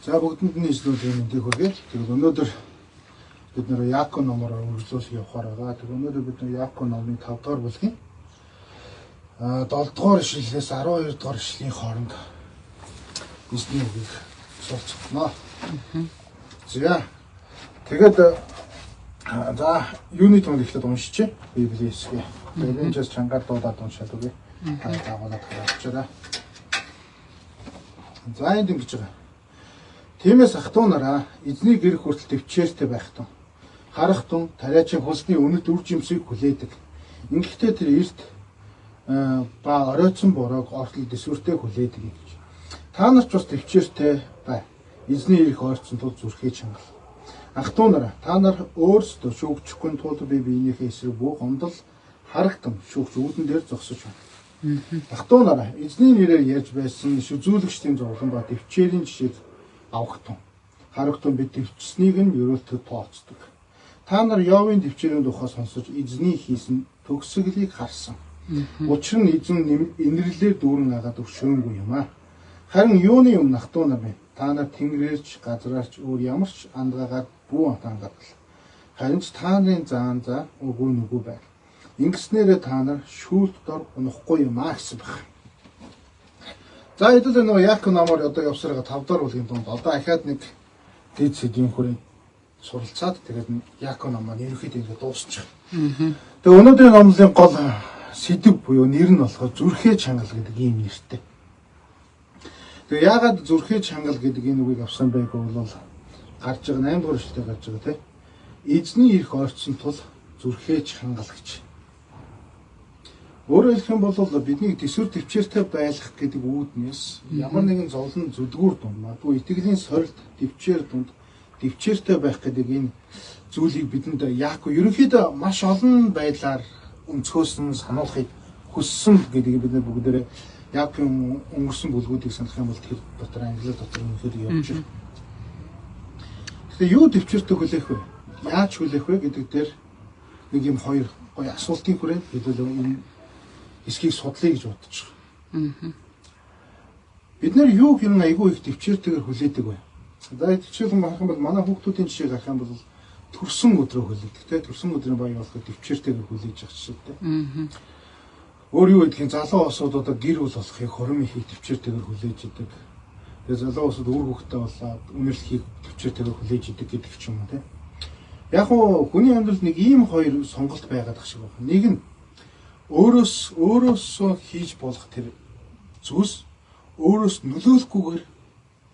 За бүгдэнд нь ижлүүл мэндийг хүргэе. Тэгээд өнөөдөр бид нэр Яаков номоор үргэлжлүүлэх явахаар байгаа. Тэгээд өнөөдөр бид нэр Яаков номын 5 дугаар бүлгийн 7 дугаар ишлэлээс 12 дугаар ишлэлийн хооронд эзний үгийг суралцгано. За тэгээд за юуны томд ихлэд уншчих. Библийн хэсгээ. Тэгээд энэ ч чангаар дуудаад уншаад үгүй. Та дагуулад гаргачаарай. За энд ингэж байгаа. Тиймээс ах トゥ нараа эзний гэр хүртэл төвчээртэй байх тун. Харах тун тариачин хөлсний үнэт үр жимсийг хүлээдэг. Ингэхдээ тэр эрт ба оройтсон борог ортол дэсвэртэй хүлээдэг гэж. Та нар ч бас төвчээртэй бай. Эзний ирэх ойрцсон тул зүрхээ чангал. Ах トゥ нараа та нар өөрсдөө шүүгчихгүй тул би биенийхээ эсрэг бүх гомдол харагтан шүүгч үүдэн дээр зогсож байна. Ах トゥ нараа эзний нэрээр ярьж байсан шүзүүлэгчдийн зовлон ба төвчээрийн жишээг авахтун. Харагтун бид төвчснийг нь ерөөлтөд тооцдог. Та нар Йовын төвчээрийн тухай сонсож эзний хийсэн төгсгөлийг харсан. Учир нь эзэн инэрлэлээр дүүрэн агаад өгшөөнгүй юм аа. Харин юуны юм ах トゥ нар минь та нар тэнгэрээрч газраарч өөр ямар ч андгаагаар бүү хангадал. Харин ч та нарын заан за үгүй нүгүү байр. Ингэснээрээ та нар шүүлт дор унахгүй юм аа гэсэн байна. За хэдүүлээ нөгөө Яаков номоор одоо явсараа 5 дахь бүлгийн дунд одоо ахаад нэг дэд сэдвийн хүрээ суралцаад тэгээд Яаков номоо ерөөхдөө ингэ дуусчих. Тэгээ өнөөдрийн номлын гол сэдв буюу нэр нь болохоор зүрхээ чангал гэдэг ийм нэртэй. Тэгээ яагаад зүрхээ чангал гэдэг энэ үгийг авсан байг бол гарч байгаа 8 дугаар эшлэлээр гарч байгаа тийм. Эзний ирэх ойрцсон тул зүрхээ чангал гэж. Өөрөөр хэлэх юм бол бидний төсвөр төвчээртэй байх гэдэг үүднээс ямар нэгэн зовлон зүдгүүр дунд магадгүй итгэлийн сорилт төвчээр дунд төвчээртэй байх гэдэг энэ зүйлийг бидэнд Яаков ерөнхийдөө маш олон байдлаар өнцгөөсөн сануулахыг хүссэн гэдгийг бид бүгдээрээ Яаковын өнгөрсөн бүлгүүдийг санах юм бол тэр дотор англи дотор өнөхөд явж байна. Тэгэхээр юу төвчээртэй хүлээх вэ? Яаж хүлээх вэ гэдэг дээр нэг юм хоёр гоё асуултын хүрээнд хэдүүлээ энэ эсхийг судлаа гэж бодож байгаа. Бид нэр юу хэрэг айгүй их төвчээртэйгээр хүлээдэг вэ? За жишээлбэл харах юм бол манай хүүхдүүдийн жишээг харах юм бол төрсөн өдрөө хүлээдэг те төрсөн өдрийн баян болоход төвчээртэйгээр хүлээж явах жишээтэй. Өөр юу гэдгийг залуу осууд одоо гэр бүл болохыг хором ихийг төвчээртэйгээр хүлээж идэг. Тэгээ залуу осууд үр хөвгтэй болоод үнэрлэхийг төвчээртэйгээр хүлээж идэг гэдэг ч юм уу те. Яг уу хүний амьдралд нэг ийм хоёр сонголт байгаад ах шиг байна. Нэг нь өөрөөсөө хийж болох тэр зүйлс өөрөөс нөлөөлөхгүйгээр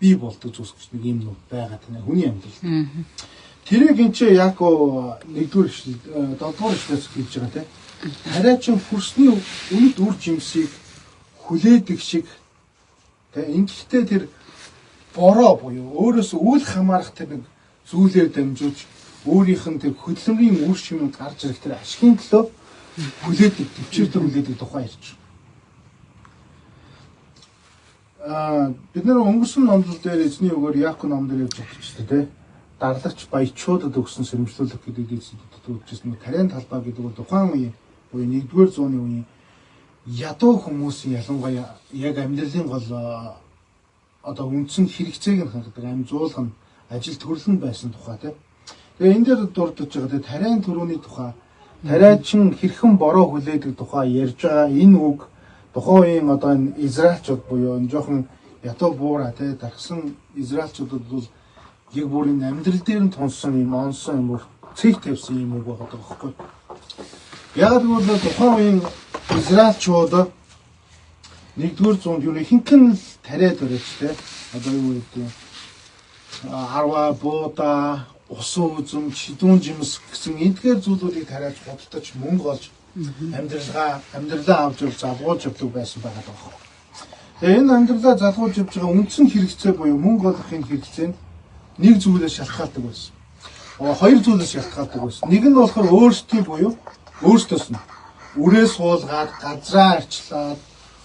бий болдог зүйлс гэж нэг юм байгаа тань хүний амьдрал. Тэрийг энэ чи Яаков 1-р эшлэл 7-р эшлэлээс хэлж байгаа тийм. Тариачин хүрсний үнэт үр жимсийг хүлээдэг шиг тийм ингэхдээ тэр бороо буюу өөрөөсөө үл хамаарах тэр нэг зүйлээр дамжуулж өөрийнх нь тэр хөдөлмөрийн үр шимэнд гарч ирэх тэр ашигын төлөө хүлээдэг, төвчээртэй хүлээдэг тухай ярьж байна. Бид нэр өнгөрсөн номлол дээр эзний үгээр Яаков ном дээр явж байгаа ч тийм. Дарлагч баячуудад өгсөн сэрэмжлүүлэх гэдэг зүйлсүүд өгчсэн. Тарийн талбай гэдэг бол тухайн үеийн буюу 1-р зууны үеийн ядуу хүмүүсийн ялангуяа яг амьдралын гол одоо үндсэн хэрэгцээг нь хангадаг амжуулах нь ажил төрлөн байсан тухай тийм. Тэгээ энэ дээр дурдж байгаа тарийн төрөний тухай тариачин хэрхэн бороо хүлээдэг тухай ярьж байгаа энэ үг тухайн үеийн одоо энэ израильчууд буюу энэ жоохон ятуу буура тий даргсан израильчуудад бол яг бүрийн амьдрал дээр нь тунсан юм онсон юм цэг тавьсан юм үг байгаа байхгүй. Яг л тухайн үеийн израильчууд 1-р зуунд юу ихэнхэн тариад барьж тий одоо юу гэдэг арва буута усан үзм, шидүүн жимс гэсэн эдгээр зүйлүүдийг тариаж бодтож мөнгө олж амьдралаа авч залгуулж явдаг байсан байгаа даа. Тэгээ энэ амьдралаа залгуулж явж байгаа үндсэн хэрэгцээ буюу мөнгө олохын хэрэгцээ нь нэг зүйлээс шалтгаалдаг байсан. Хоёр зүйлээс шалтгаалдаг байсан. Нэг нь болохоор өөрсдийн буюу өөрсдөөс нь үрээ суулгаад, газраа арчлаад,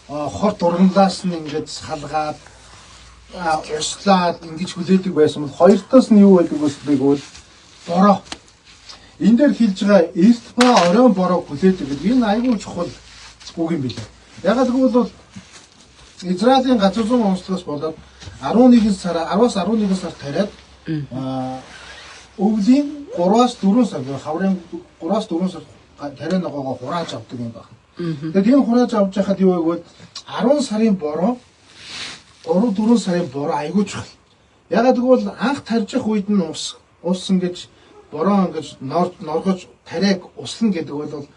хорт урамлаас нь ингэж салгаад услаад ингэж хүлээдэг байсан бол хоёр талаас нь юу байдаг вэ? Бороо. Энэ дээр хэлж байгаа эрт ба оройн бороо хүлээдэг гэдэг энэ айгүй чухал үг юм билээ. Ягаад гэвэл Израилийн газар зүүн онцлогоос болоод 11 сар 10-аас 11 сар тариад өвлийн 3-аас 4 сар хаврын 3-аас 4 сар тариа ногоогоо хурааж авдаг юм байна. Тэгээд энэ хурааж авч байхад юу вэ гэвэл 10 сарын бороо 3-4 сарын бороо айгүй чухал. Ягаад гэвэл анх тарьж явах үед нь ус ингэж бороо ингэж норгож тариаг услана гэдэг бол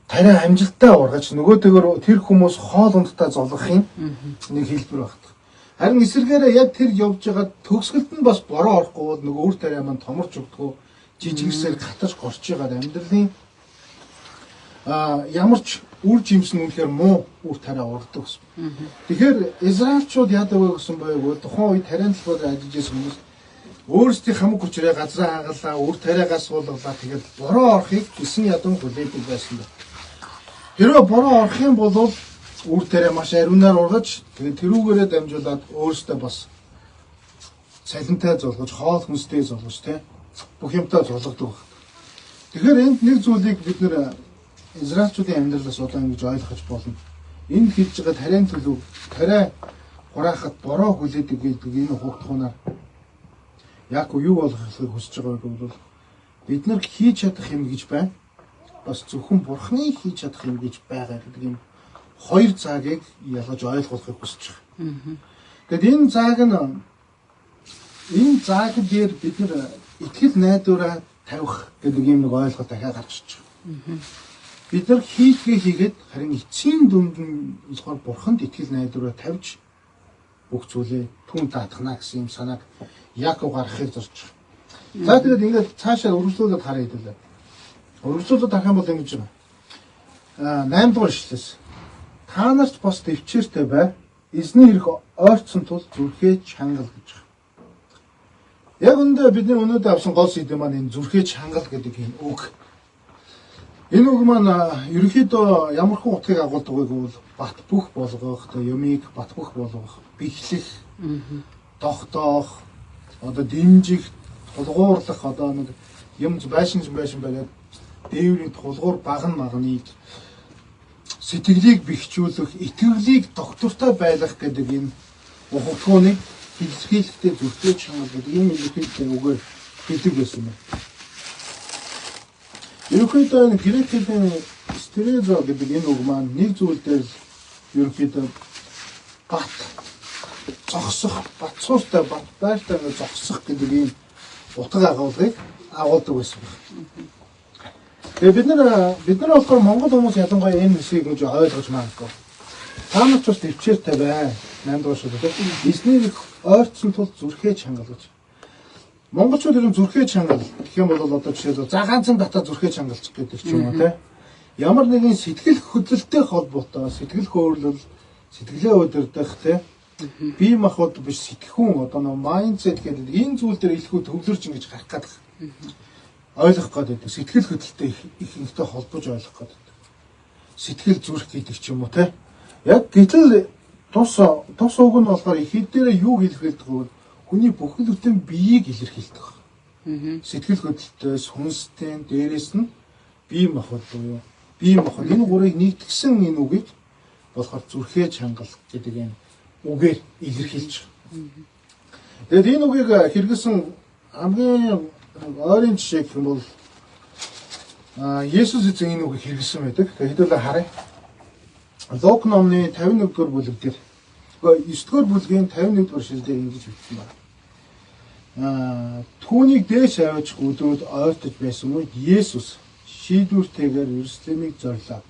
тариа амжилттай ургаж нөгөөдөөр тэр хүмүүс хоол ундтаа золгохын нэг хэлбэр багт. Харин эсвэргээрээ яг тэр явж байгаа төгсгөлд нь бас бороо орохгүй бол нөгөө үр тариа маань томорч өгдөгөө жижигсээр гатаж горч байгаа амьдралын ямар ч үр жимс нь үнэхээр муу үр тариа ургадаг гэсэн. Тэгэхээр Израильчууд яадаг вэ гэсэн байгаад тухайн үед тариан талбараар ажиллаж байсан хүмүүс өөрсдийн хамаг хүчрээ газраа хагалаа, үр тариагаас суулгалаа. Тэгээд бороо орохыг гисэн ядан хүлээдэг байсан байна. Хэрвээ бороо орох юм бол үр тариа маш ариунаар ургаж тэгээд тэрүүгээрээ дамжуулаад өөрсдөө бас цалинтай золгож, хоол хүнстэй золгож бүх юмтай золгодог байна. Тэгэхээр энд нэг зүйлийг бид нэр Израильчуудын амьдралаас удаан гэж ойлгож болно. Энд хийж байгаа тариан төлөв, тариа хураахад бороо хүлээдэг гэдэг энэ хугтхуунаар яг юу болгохыг хүсэж байгааг бол бид нар хийж чадах юм гэж байна. Бас зөвхөн Бурхны хийж чадах юм гэж байгаа гэдэг юм хоёр заагийг ялгаж ойлгохыг хүсэж байгаа. Тэгэд энэ зааг дээр бид нар итгэл найдвараа тавих гэдэг юм нэг ойлголт дахиад гарч ирж байгаа. Бид нар хийгээд харин эцсийн дүнд нь болохоор Бурханд итгэл найдвараа тавьж бүх зүйлээ түн даатгана гэсэн юм санааг Яаков гаргахыг зорж байгаа. За тэгээд ингээд цаашаа үргэлжлүүлээд харъя хэвлээ. Үргэлжлүүлээд харах юм бол ингэж байна. 8 дугаар ишлээс. Та нарт бас төвчээртэй бай. Эзний ирэх ойрцсон тул зүрхээ чангал гэж байна. Яг үндэ бидний өнөөдөр авсан гол сэдэв маань энэ зүрхээ чангал гэдэг энэ үг. Энэ үг маань ерөнхийдөө ямар хэн утгыг агуулдаг вэ гэвэл бат бөх болгох, юмыг бат бөх болгох, бэхлэх, тогтоох, одоо дэмжих, тулгуурлах, одоо нэг юм байшин байгаад дээврийн тулгуур магныг сэтгэлийг бэхжүүлэх, итгэлийг доктортой байлгах гэдэг энэ ухагтхууныг хэлхийхтэй зүрхээ чангал гэдэг юм ерөнхийдөө үгээр хэлдэг байсан юм. Ерөнхийдөө энэ грек хэлний стерезо гэдэг энэ үг маань нэг зүйл дээр ерөнхийдөө бат зогсох, бат суустай бат байртай зогсох гэдэг ийм утга агуулгыг агуулдаг байсан. Тэгээ бид нар болохоор монгол хүмүүс ялангуяа энэ хэсгийг гэж ойлгож магадгүй. Та нар ч бас төвчээртэй бай. 8 дугаар шүү дээ. Эзний ойрцсон тул зүрхээ чангал гэж. Монголчууд ер нь зүрхээ чангал гэх юм бол одоо жишээлбэл за ганцхан дата зүрхээ чангалчих гэдэг ч юм уу те. Ямар нэгэн сэтгэл хөдлөлттэй холбоотой сэтгэл хөдлөл, сэтгэлээ удирдах те. Бие махбод биш сэтгэхүүн одоо нэг майндсет гэдэг энэ зүйл дээр илүү төвлөрж ингэж гарах гэдэг. Ойлгох гэдэг. Сэтгэл хөдлөлттэй их ихтэй холбож ойлгох гэдэг. Сэтгэл зүрх гэдэг ч юм уу те. Яг гэтэл тус үг нь болохоор их хэдээрээ юу хэлэх вэ гэвэл хүний бүхэл бүтэн биеийг илэрхийлдэг. Сэтгэл хөдлөлтөөс хүнстэй дээрээс нь бие махбод буюу бие махбод энэ гурыг нэгтгсэн энэ үгийг болохоор зүрхээ чангал гэдэг энэ үгээр илэрхийлж байгаа. Тэгээд энэ үгийг хэрэгсэн хамгийн ойрын жишээ гэх юм бол Есүс эзэн энэ үгийг хэрэгсэн байдаг. Тэгээд хэдүүлээ харъя. Лук номны 51-р бүлэг дээр 9-р бүлгийн 51-р шүлгээр ингэж бичсэн байна. Түүнийг дээш аваач өдрүүд ойртож байсан үед Есүс шийдвэртэйгээр Иерусалимыг зорилоо.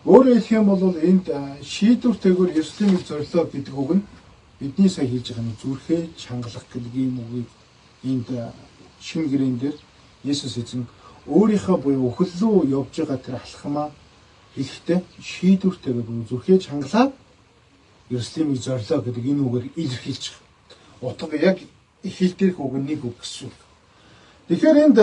Өөрөөр хэлэх юм бол энд шийдвэртэйгээр Иерусалимыг зорилоо гэдэг үг нь бидний сая хэлж байгаа нэг зүрхээ чангалах гэдэг ийм үгийг энд шинэ гэрэн дээр Есүс эзэн өөрийнхөө буюу өхөл рүү явж байгаа тэр алхмаа хэлэхдээ шийдвэртэйгээр буюу зүрхээ чангалаад Иерусалимыг зорилоо гэдэг энэ үгээр илэрхийлж байгаа. Утга яг хэл дээрх үг нэг үг гэсэн. Тэгэхээр энд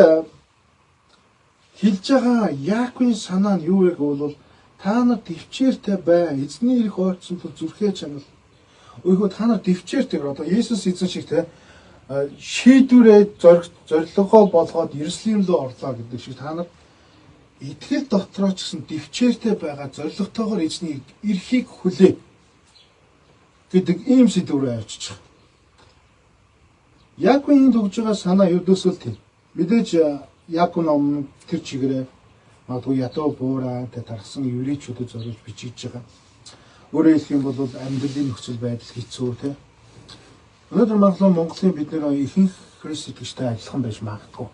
хэлж байгаа Яаковын санаа нь юу вэ гэвэл та нар төвчээртэй бай. Эзний ирэх ойрцсон тул зүрхээ чангал. Өөрөөр та нар төвчээртэйгээр одоо Есүс эзэн шиг те шийдвэрээ зорилгоо болгоод Иерусалим руу орлоо гэдэг шиг та нар итгэл дотроо ч гэсэн төвчээртэй байгаа зорилготойгоор эзний эрхийг хүлээ. гэдэг ийм сэдвээр авчиж байгаа. Яг энэ төгж байгаа санаа ердөөсөө тийм. Мэдээж яг ном тэр чигээрээ магадгүй ядуу буураа тархсан еврейчүүдэд зориулж бичиж байгаа. Өөрөөр хэлэх юм бол амьдралын нөхцөл байдал хэцүү тийм. Өнөөдөр магадлал Монголын бид нэр ихэнх христ итгэжтэй адилхан байж магадгүй.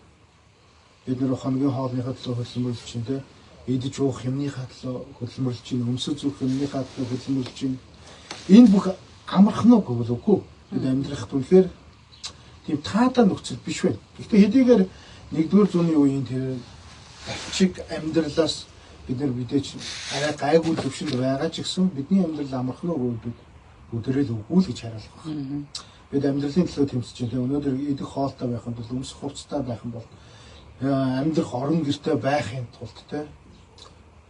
Бид нэр хоногийн хоолныхаа төлөө хөдөлмөрлөж чинь тийм. Идэж уух юмныхаа төлөө хөдөлмөрлөж чинь, өмсөж зүүх юмныхаа төлөө хөдөлмөрлөж чинь. Энэ бүх амархан уу гэвэл үгүй. Бид амьдрах түнхээр тийм таатай нөхцөл биш байна. Гэхдээ хэдийгээр 1-р зууны үеийн тэр авчиг амьдралаас бид нар мэдээж арай гайгүй төвшөнд байгаа ч гэсэн бидний амьдрал амархан уу гэвэл бид өдрөл үгүй л гэж хариулах байна. Бид амьдралын төлөө тэмцэж байна. Өнөөдөр идэх хоолтой байхын тулд өмсөх хувцастай байх юм бол амьдрах орон гэртэй байхын тулд те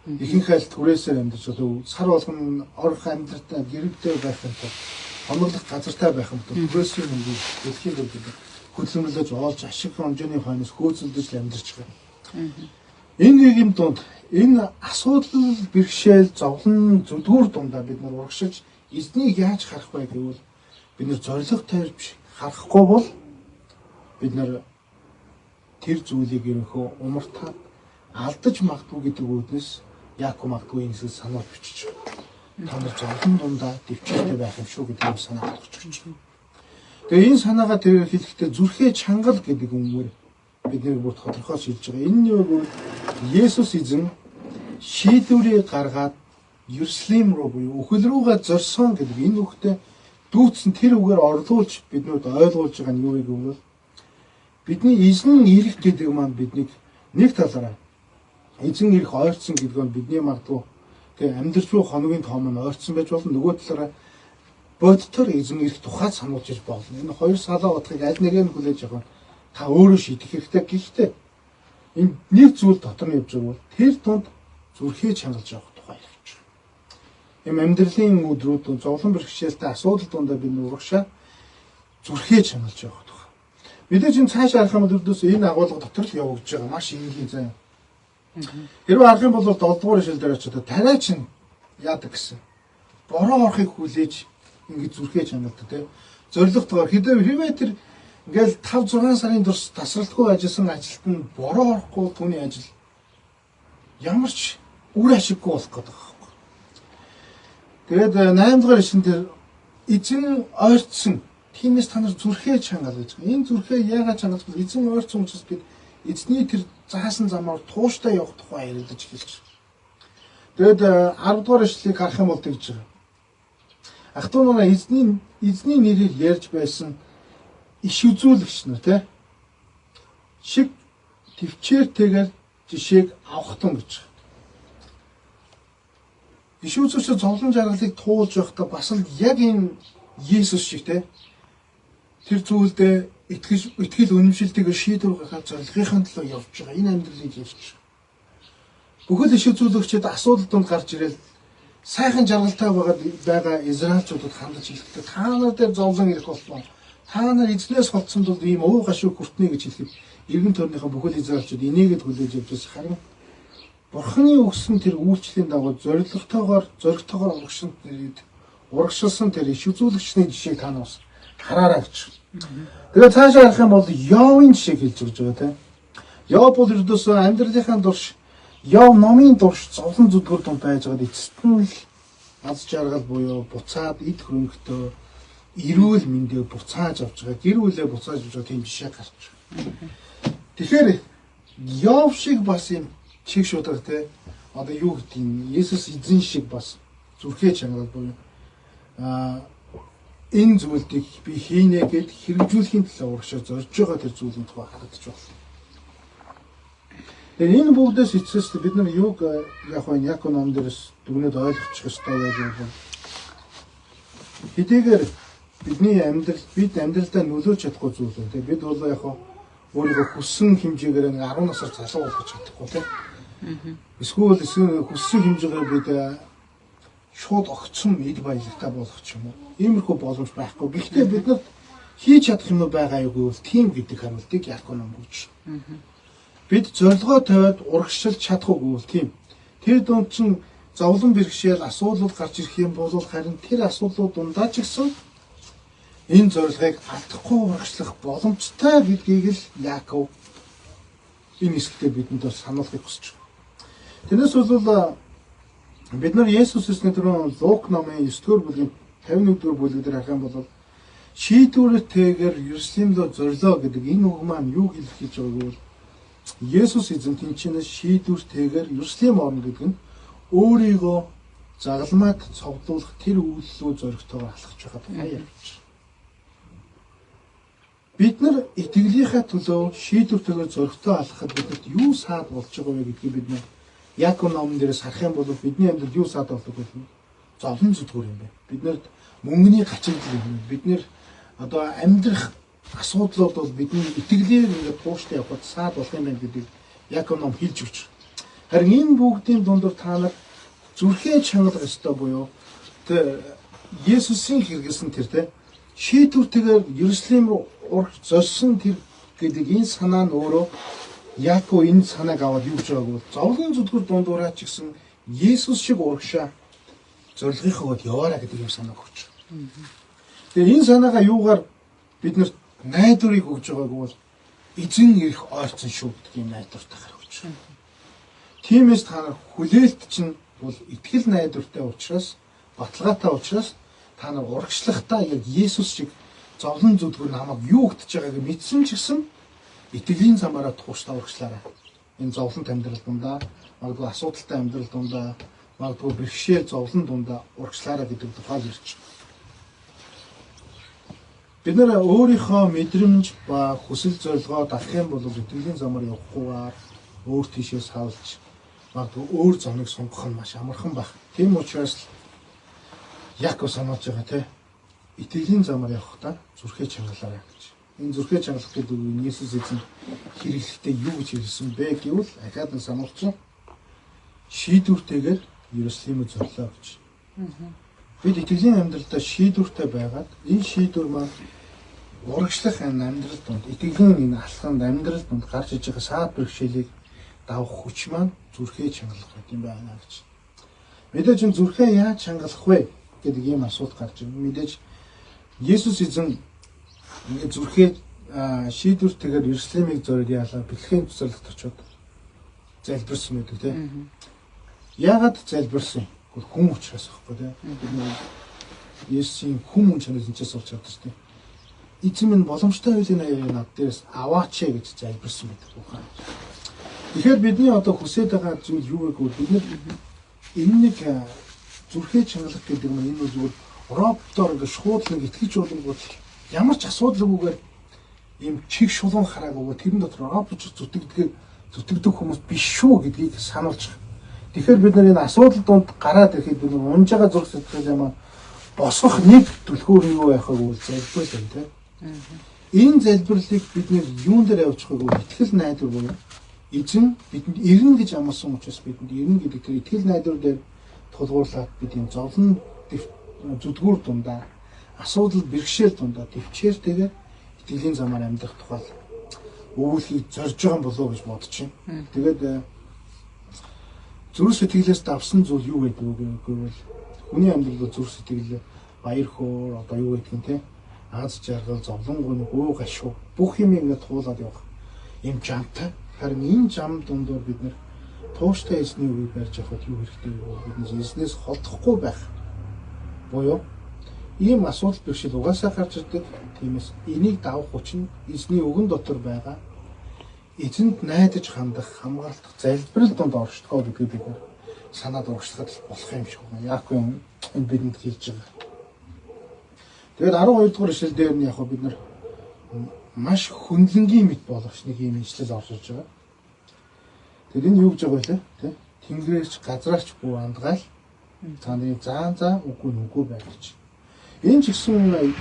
ихэнх айл түрээсээр амьдарч одоо сар болгон орох амьдралтай гэрэгтэй байхын тулд хоногдох газартай байхын тулд түрээсийн мөнгө дэлхийн дэвтэр хөдөлмөрлөж олж ашиг хэмжээний хойноос хөөцөлдөж амьдарч байгаа. Энэ нийгэм донд энэ асуудал бэрхшээл зовлон зүдгүүр дундаа бид нар урагшилж эзнийг яаж харах вэ гэвэл бид нар зориг тавьж харахгүй бол бид нар тэр зүйлийг ерөнхөө умартаад алдаж магадгүй гэдэг үгнээс яг магадгүй энэ зүйл санаад бичиж та нар зовлон дундаа дэвчээртэй байх юм шүү гэдэг юм санаа болгож өгч байна. Тэгээ энэ санаагаа тэр хэлэхдээ зүрхээ чангал гэдэг үгээр бидний бүр тодорхой шилж байгаа. Энэ нь юу гэвэл Есүс эзэн шийдвэрийг гаргаад Иерусалим руу буюу өхөл рүүгээ зорсон гэдэг энэ үгтэй дүүцэн тэр үгээр орлуулж биднүүд ойлгуулж байгаа нь юу вэ гэвэл бидний эзэн ирэх гэдэг маань биднийг нэг талаараа эзэн ирэх ойрцсон гэдэг нь бидний магадгүй тэгээ амьдрч буй хоногийн тоом нь ойрцсон байж болно. Нөгөө талаараа бодтоор эзэн ирэх тухайд сануулж иж болно. Энэ хоёр салаа утгыг аль нэгийг нь хүлээж авах нь та өөрөө шийдэх хэрэгтэй. Гэхдээ энэ нэг зүйл дотор нь явж байгаа бол тэр тунд зүрхээ чангалж явах тухай ярьж байгаа. Эм амьдралын өдрүүд зовлон бэрхшээлтэй асуудал дундаа бид урагшаа зүрхээ чангалж явах тухай. Мэдээж энэ цаашаа харах юм бол өрдөөс энэ агуулга дотор л явагдаж байгаа маш энгийн зай. Хэрвээ харах юм бол 7 дугаар ишлэл дээр очиод тариа чинь яадаг гэсэн. Бороо орохыг хүлээж ингэж зүрхээ чангалдаг тийм. Зоригтойгоор хэдийгээр тэр ингээл 5-6 сарын турш тасралтгүй ажилласан ажилт нь бороо орохгүй түүний ажил ямар ч үр ашиггүй болох гэдэг байна. Тэгээд 8 дугаар ишлэн дээр эзэн ойрцсон. Тиймээс та нар зүрхээ чангал гэж байгаа. Энэ зүрхээ яагаад чангалж вэ? Эзэн ойрцсон учраас бид эзний тэр заасан замаар тууштай явах тухай ярилж эхэлж байна. Тэгээд 10 дугаар ишлэлийг харах юм бол тэгж байгаа. Ах トゥ нараа эзний нэрээр ярьж байсан иш үзүүлэгч нар тий шиг төвчээртэйгээр жишээг авахтун гэж байна. Иш үзүүлэгч зовлон жаргалыг туулж байхдаа бас л яг энэ Есүс шиг тий тэр зүйлдээ итгэл үнэмшилтэйгээр шийдвэр гаргах зорилгын төлөө явж байгаа. Энэ амьдралыг явж байгаа. Бүхэл иш үзүүлэгчид асуудал донд гарч ирэл сайхан жаргалтай байгаа израильчуудад хандаж хэлэхдээ та нар дээр зовлон ирэх болно. Та нар эзнээс холдсон тул ийм уу гашуу хүртнэ гэж хэлэхэд эргэн тойрныхаа бүхэл израильчууд инээгээд хүлээж авч байсан. Харин Бурханы өгсөн тэр үйлчлэлийн дагуу зоригтойгоор урагшилсан тэр иш үзүүлэгчний жишээг та нараас хараарай гэж. Тэгээд цаашаа харах юм бол Йовын жишээг хэлж өгч байгаа тийм. Йов бол ердөөсөө амьдралынхаа турш Йов номын турш зовлон зүдгүүр донд байж байгаад эцэст нь л аз жаргал буюу буцаад эд хөрөнгөтэй эрүүл мэндээ буцааж авч байгаа. Гэр бүлээ буцааж авч байгаа тийм жишээ гарч байгаа. Тэгэхээр Йов шиг бас юм чиг шударга те одоо юу гэдэг юм Есүс эзэн шиг бас зүрхээ чангалал буюу энэ зүйлийг би хийнэ гэд хэрэгжүүлэхийн төлөө урагшаа зорж байгаа тэр зүйлийн тухай харагдаж байна. Тэгээ энэ бүгдээс эцэст бид нар юуг яг ном дээрс дүгнээд ойлгочих ёстой байх юм. Хэдийгээр бидний бид амьдралдаа нөлөөлж чадахгүй зүйл үү те бид бол яг өөрийгөө хүссэн хэмжээгээр 10 насаар залуу болгож чадахгүй те. Эсвэл хүссэн хэмжээгээр бид шууд огцсон эд баялагтай болох ч юм уу. Иймэрхүү боломж байхгүй. Гэхдээ бид нар хийж чадах юм байгаа юу гэвэл тийм гэдэг хариултыг яг ном өгч. Бид зорилгоо тавиад урагшилж чадахгүй гэвэл тийм. Тэр дунд чинь зовлон бэрхшээл асуудлууд гарч ирэх юм бол харин тэр асуудлууд дундаа ч гэсэн энэ зорилгыг алдахгүй урагшлах боломжтой гэдгийг л Яаков энэ хэсэгтээ бидэнд бас сануулахыг хүсэж байна. Тэрнээс бол бид нар Есүс Христосны түрүүн Лук номын 9-р бүлгийн 51-р бүлэг дээр харах юм бол шийдвэртэйгээр Иерусалим руу зорилоо гэдэг энэ үг маань юу илэрхийлж байгааг бол Есүс эзэн тэнчэнээс шийдвэртэйгээр Иерусалим орно гэдэг нь өөрийгөө загалмайд цовдлуулах тэр үйлслүү зоригтойгоор алхаж байгаа тухай ярьж байна. Бид нар итгэлийнхаа төлөө шийдвэртэйгээр зоригтой алхахад бидэнд юу саад болж байгаа вэ гэдгийг бид нар Яаков номон дээрээс харах юм бол бидний амьдралд юу саад болдог вэ? Зовлон зүтгүүр юм байна. Биднэрт мөнгөний гачигдал юм. Бид нэр одоо амьдрах асуудлууд бол бидний итгэлээр ингээд тууштай явхад саад болох юм байна гэдгийг Яаков ном хэлж өгч. Харин энэ бүгдийн дундор та нар зүрхээ чангалах ёстой буюу тэр Есүсийн хэрэгэлсэн тэр те шийдвэртэйгээр Иерусалим руу урах зорьсон тэр гэдэг энэ санаа нь өөрөө Яаков энэ санааг аваад юу гэж байгааг бол зовлон зүдгэр дундуураа ч гэсэн Есүс шиг урагшаа зорилгынхаа хувьд яваарай гэдэг юм санааг өгч. Тэгээ энэ санаагаа юугаар биднэрт найдварыг өгж байгааг бол эзэн ирэх ойрцсон шүү гэдэг юм найдвартай гаргаж байна. Тиймээс та нар хүлээлт чинь бол итгэл найдвартай учраас баталгаатай учраас та нар урагшлахтаа яг Есүс шиг зовлон зүдгэр намайг юу өгдөж байгааг мэдсэн ч гэсэн итгэлийн замаараа тууштай урагшлаарай. Энэ зовлонт амьдрал дундаа, магадгүй асуудалтай амьдрал дундаа, магадгүй бэрхшээл зовлон дундаа урагшлаарай гэдэг тухай ярьж байна. Бид нар өөрийнхөө мэдрэмж ба хүсэл зорилгоо дагах юм бол итгэлийн замаар явахгүйгээр өөр тийшээ савлж магадгүй өөр зоныг сонгох нь маш амархан байх. Тийм учраас Яаков санааж байгаа те итгэлийн замаар явахдаа зүрхээ чангалаарай гэж. Энэ зүрхээ чангалах гэдэг нь Есүс эзэн хэрэглэхдээ юу гэж хэлсэн бэ гэвэл ахаад нь сануулчих. Шийдвэртэйгээр Иерусалимд зорлоо гэж. Бид итгэлийн амьдралдаа шийдвэртэй байгаад энэ шийдвэр маань урагшлах амьдрал донд итгэлийн энэ алхамд амьдрал донд гарч иж байгаа саад бэрхшээлийг давах хүч маань зүрхээ чангалах гэдэг юм байна гэж. Мэдээж энэ зүрхээ яаж чангалах вэ гэдэг ийм асуулт гарч ирнэ. Мэдээж Есүс эзэн ингээд зүрхээ шийдвэртэйгээр Иерусалимыг зориод яалаа бэлхэн цэцэрлэгт очиод залбирсан гэдэг тийм. Яагаад залбирсан? Хүн учраас байхгүй тийм. Есүсийн хүн чанарын чаас болж чаддаг тийм. Эзэн минь боломжтой үеийн аяыг над дээрээс аваач гэж залбирсан гэдэг ухаан. Тэгэхээр бидний одоо хүсэж байгаа зүйл юу вэ гэвэл бид энэ нэг зүрхээ чангалах гэдэг нь энэ бол зүгээр роботоор ингээд шууд нэг итгэж болонгууд ямар ч асуудалгүйгээр ийм чиг шулуун хараагүй тэрэн дотор робот зүтгэдэг хүмүүс биш шүү гэдгийг сануулж байгаа. Тэгэхээр бид нар энэ асуудал донд гараад ирэхэд бид нар унж байгаа зүрх сэтгэл юм босгох нэг түлхүүр юу байх вэ гэвэл залбирал юм тийм. Энэ залбирлыг бид нэр юун дээр явуулж байгааг итгэл найдвар буюу эзэн бидэнд ирнэ гэж амласан учраас бидэнд ирнэ гэдэг тэр итгэл найдвар дээр тулгуурлаад бид энэ зовлон зүдгүүр дундаа асуудал бэрхшээл дундаа төвчээртэйгээр итгэлийн замаар амьдрах тухай өвөлхийг зорж байгаа болов уу гэж бодож байна. Тэгээд зүрх сэтгэлээс давсан зүйл юу гэдэг вэ гэвэл хүний амьдралд зүрх сэтгэл баяр хөөр одоо юу гэдэг юм те аз жаргал зовлонгоны гоо гашуу бүх юм ингээд туулаад явах юм жамтай. Харин энэ зам дундуур бид нэр тууштай эзний үгийг барьж авахд юу хэрэгтэй вэ? Бидний эзнээс холдохгүй байх. Буюу ийм асуудал бэрхшээл угаасаа гарч ирдэг. Тиймээс энийг давах хүч нь эзний үгэн дотор байгаа. Эзэнд найдаж хандах, хамгаалах залбирал донд оршдгоо гэдгийг бид санаад урагшлахад болох юм шиг байна. Яаков энэ бидэнд хэлж байгаа. Тэгээд 12 дугаар ишлэл дээр нь яг бид нар маш хөндлөнгийн мэт боловч нэг юм ишлэл орж ирж байгаа. Тэгээд энэ юу гэж байгаа вэ? Тэ? Тэнгэрээс газраач бүү андгаал таны заа үгүй нүггүй байх гэж. Энэ ч гэсэн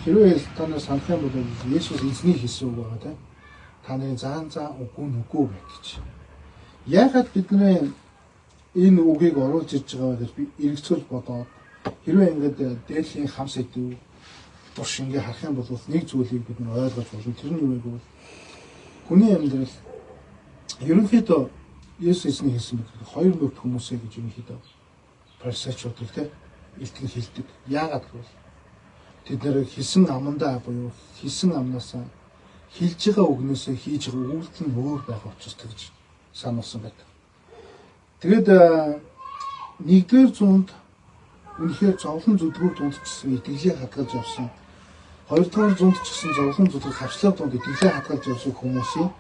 хэрвээ та нар санах юм бол Есүс эзний хэлсэн үг байгаа тийм. Таны заа үгүй нүггүй байх гэж. Яагаад бидний энэ үгийг оруулж ирж байгаа вэ гэж би эргэцүүлж бодоод хэрвээ ингээд дээдлийн хам сэдв турш ингээ харах юм бол нэг зүйлийг бид нар ойлгож болно. Тэр нь юу вэ гэвэл хүний амьдрал ерөнхийдөө Есүс эзний хэлсэн байдаг 2 нөхд хүмүүсээ гэж ерөнхийдөө фарисеучуудыг те илтгэн хилдэг. Яагаад гэвэл тэд нэр хийсэн амандаа буюу хийсэн амнасаа хэлж байгаа үгнээсээ хийж байгаа үйлдэл нь өөр байх учраас тэгж сануулсан байдаг. Тэгээд нэгдүгээр зуунд үнэхээр зовлон зүдгүүр дунд ч гэсэн итгэлээ хадгалж явсан. Хоёрдугаар зуунд ч гэсэн зовлон зүдгүүр хавчлаг дунд итгэлээ хадгалж явсан хүмүүсийн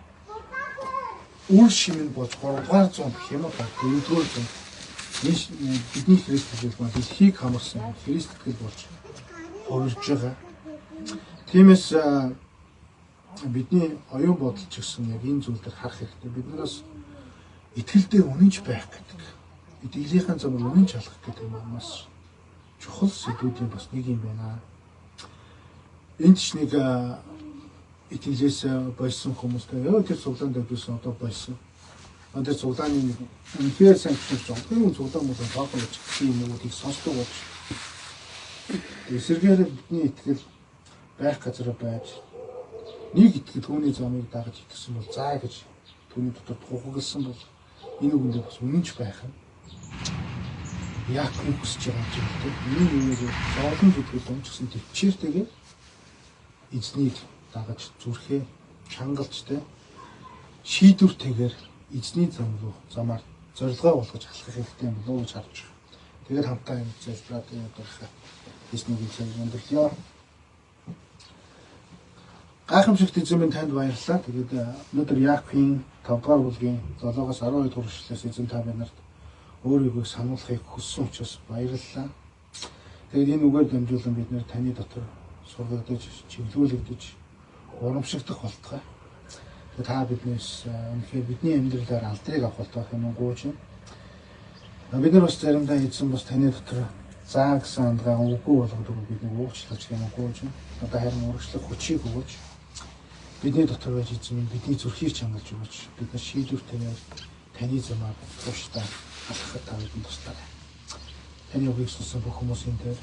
үр шимэн болж 3-р зуунд гэх юм уу 4-р зуунд бидний Христ итгэл бол дэлхийг хамарсан Христ итгэл болж хувирж байгаа. Тиймээс бидний оюун бодол ч гэсэн яг энэ зүйл дээр харах хэрэгтэй. Биднээс итгэлдээ үнэнч байх гэдэг. Итгэлийнхэн замаар үнэнч алах гэдэг нь маш чухал сэдвүүдийн бас нэг юм байна. Энд ч нэг итгэлээс болсон хүмүүстэй яа тэр цуглаан тавьсан одоо болсон. Одоо цуглааны үнэхээр санкцч жонхны цуглаан мөн тоохож тийм юмуудыг сонсдог болж. Эсвэргээр бидний итгэл байх газар байж нэг итгэл түүний замыг дагаж итгэсэн бол заа гэж түүний дотор тухагласан бол энэ үгэндээ бас үнэнч байх юм. Яг нь хүсэж байгаа юм тийм. Энэ үеийг зовлон зүтгэл өмчсөн төвчээртэйгээ эзнийг дагаж зүрхээ чангалж тэ шийдвэртэйгээр эзний зам руу замаар зорилгоо болгож алхах хэрэгтэй юм болов уу гэж харж байгаа. Тэгээд хамтаа юм залбираад явах эзнийг өндөрлөё. Гайхамшигт эзэн минь танд баярлалаа. Тэгээд өнөөдөр Яаковын 5-р бүлгийн 7-оос 12 дугаар эшлэлээс эзэн та биднэрт өөрийгөө сануулахыг хүссэн учраас баярлалаа. Тэгээд энэ үгээр дамжуулан бид нэр таны дотор сургагдаж, чиглүүлэгдэж, урамшигдах болтугай. Тэгээд та биднээс үнэхээр бидний амьдралаар алдрыг авах болтугай юм гооч. Бид нар бас заримдаа эзэн бас таны дотор заа гэсэн андгаа үгүй болгодог бидний уучлаач юм гооч. Одоо харин урагшлах хүчийг өгөөч. Бидний дотор байж эзэн бидний зүрхийг чангалж өгөөч. Бид нар шийдвэртэйгээр таны замаар тууштай алхахад та бидэнд туслаарай. Таны үгийг сонссон бүх хүмүүсийн дээр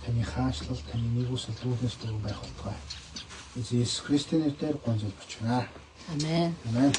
таны хаашлал, таны нэгүсэл дүүрнээс дүүрэн байх болтугай. Иесус Христосийн нэрээр гонжуулж байна. Амен. Амен.